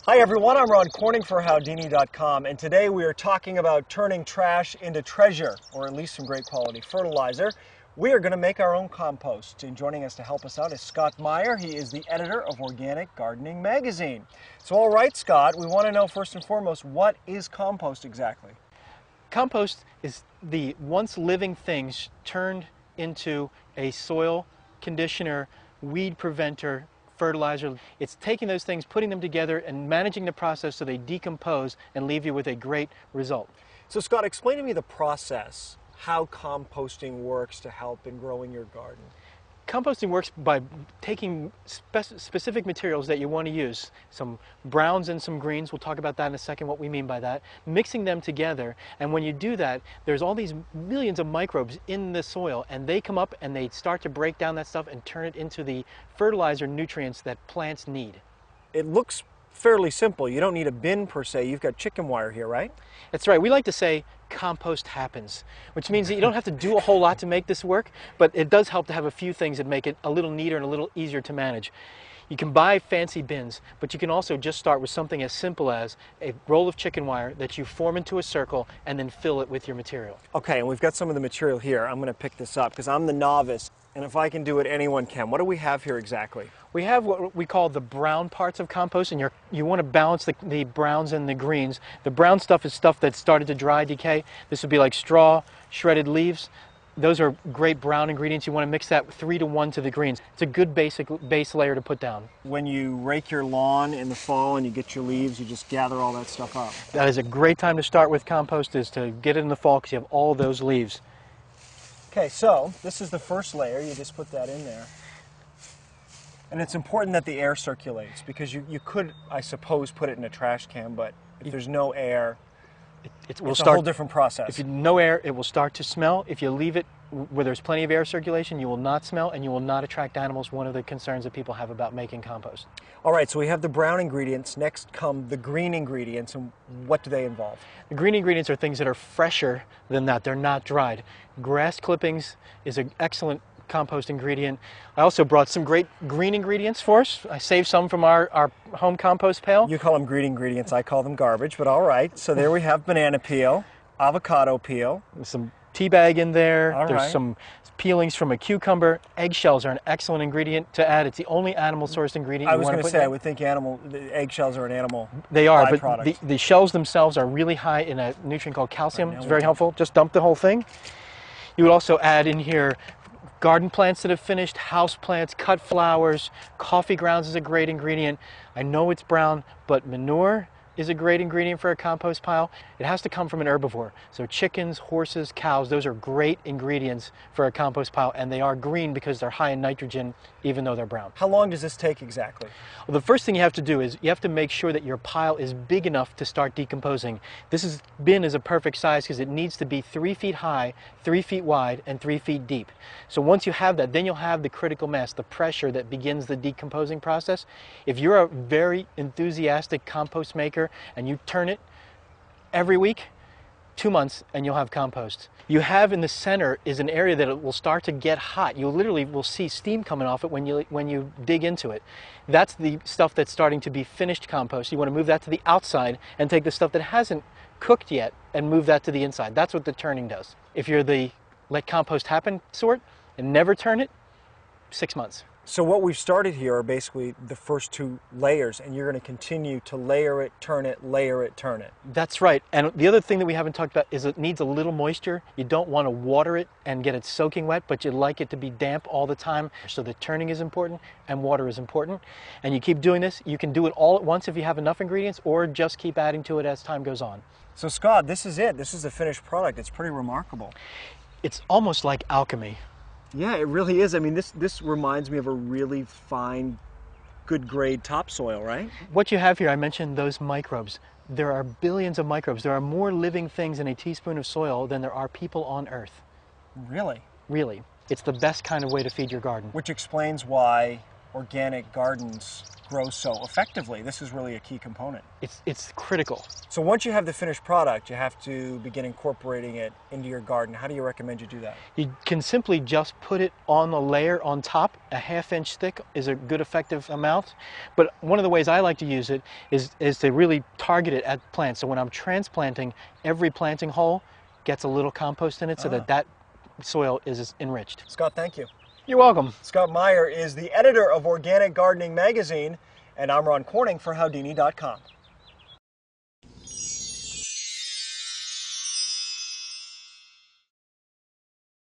Hi everyone, I'm Ron Corning for Howdini.com, and today we are talking about turning trash into treasure, or at least some great quality fertilizer. We are going to make our own compost, and joining us to help us out is Scott Meyer. He is the editor of Organic Gardening Magazine. So all right, Scott, we want to know first and foremost, what is compost exactly? Compost is the once living things turned into a soil conditioner, weed preventer, fertilizer. It's taking those things, putting them together, and managing the process so they decompose and leave you with a great result. So Scott, explain to me the process, how composting works to help in growing your garden. Composting works by taking specific materials that you want to use, some browns and some greens, we'll talk about that in a second, what we mean by that, mixing them together, and when you do that, there's all these millions of microbes in the soil, and they come up and they start to break down that stuff and turn it into the fertilizer nutrients that plants need. It looks fairly simple. You don't need a bin per se. You've got chicken wire here, right? That's right. We like to say compost happens, which means that you don't have to do a whole lot to make this work, but it does help to have a few things that make it a little neater and a little easier to manage. You can buy fancy bins, but you can also just start with something as simple as a roll of chicken wire that you form into a circle and then fill it with your material. Okay, and we've got some of the material here. I'm going to pick this up because I'm the novice, and if I can do it, anyone can. What do we have here exactly? We have what we call the brown parts of compost, and you want to balance the browns and the greens. The brown stuff is stuff that's started to dry, decay. This would be like straw, shredded leaves. Those are great brown ingredients. You want to mix that 3-to-1 to the greens. It's a good base layer to put down. When you rake your lawn in the fall and you get your leaves, you just gather all that stuff up. That is a great time to start with compost, is to get it in the fall because you have all those leaves. Okay, so this is the first layer. You just put that in there. And it's important that the air circulates because you could, I suppose, put it in a trash can, but if there's no air, it's a whole different process. If you no air, it will start to smell. If you leave it where there's plenty of air circulation, you will not smell and you will not attract animals, one of the concerns that people have about making compost. All right, so we have the brown ingredients. Next come the green ingredients, and what do they involve? The green ingredients are things that are fresher than that. They're not dried. Grass clippings is an excellent compost ingredient. I also brought some great green ingredients for us. I saved some from our home compost pail. You call them green ingredients, I call them garbage, but all right. So there we have banana peel, avocado peel. There's some tea bag in there. All There's right. some peelings from a cucumber. Eggshells are an excellent ingredient to add. It's the only animal sourced ingredient I you was want to going put to say, in. I would think the eggshells are an animal They are, byproduct. but the shells themselves are really high in a nutrient called calcium. Right, it's very helpful. Just dump the whole thing. You would also add in here garden plants that have finished, house plants, cut flowers, coffee grounds is a great ingredient. I know it's brown, but manure is a great ingredient for a compost pile. It has to come from an herbivore. So chickens, horses, cows, those are great ingredients for a compost pile, and they are green because they're high in nitrogen, even though they're brown. How long does this take exactly? Well, the first thing you have to do is you have to make sure that your pile is big enough to start decomposing. This bin is a perfect size because it needs to be 3 feet high, 3 feet wide, and 3 feet deep. So once you have that, then you'll have the critical mass, the pressure that begins the decomposing process. If you're a very enthusiastic compost maker and you turn it every week, 2 months, and you'll have compost. You have in the center is an area that it will start to get hot. You literally will see steam coming off it when you dig into it. That's the stuff that's starting to be finished compost. You want to move that to the outside and take the stuff that hasn't cooked yet and move that to the inside. That's what the turning does. If you're the let compost happen sort and never turn it, 6 months. So what we've started here are basically the first 2 layers, and you're going to continue to layer it, layer it, turn it. That's right. And the other thing that we haven't talked about is it needs a little moisture. You don't want to water it and get it soaking wet, but you like it to be damp all the time. So the turning is important and water is important. And you keep doing this. You can do it all at once if you have enough ingredients, or just keep adding to it as time goes on. So Scott, this is it. This is the finished product. It's pretty remarkable. It's almost like alchemy. Yeah, it really is. I mean, this reminds me of a really fine, good grade topsoil, right? What you have here, I mentioned those microbes. There are billions of microbes. There are more living things in a teaspoon of soil than there are people on Earth. Really? Really. It's the best kind of way to feed your garden. Which explains why organic gardens grow so effectively. This is really a key component. It's critical. So once you have the finished product, you have to begin incorporating it into your garden. How do you recommend you do that? You can simply just put it on a layer on top. A ½ inch thick is a good effective amount. But one of the ways I like to use it is to really target it at plants. So when I'm transplanting, every planting hole gets a little compost in it so that soil is enriched. Scott, thank you. You're welcome. Scott Meyer is the editor of Organic Gardening Magazine, and I'm Ron Corning for Howdini.com.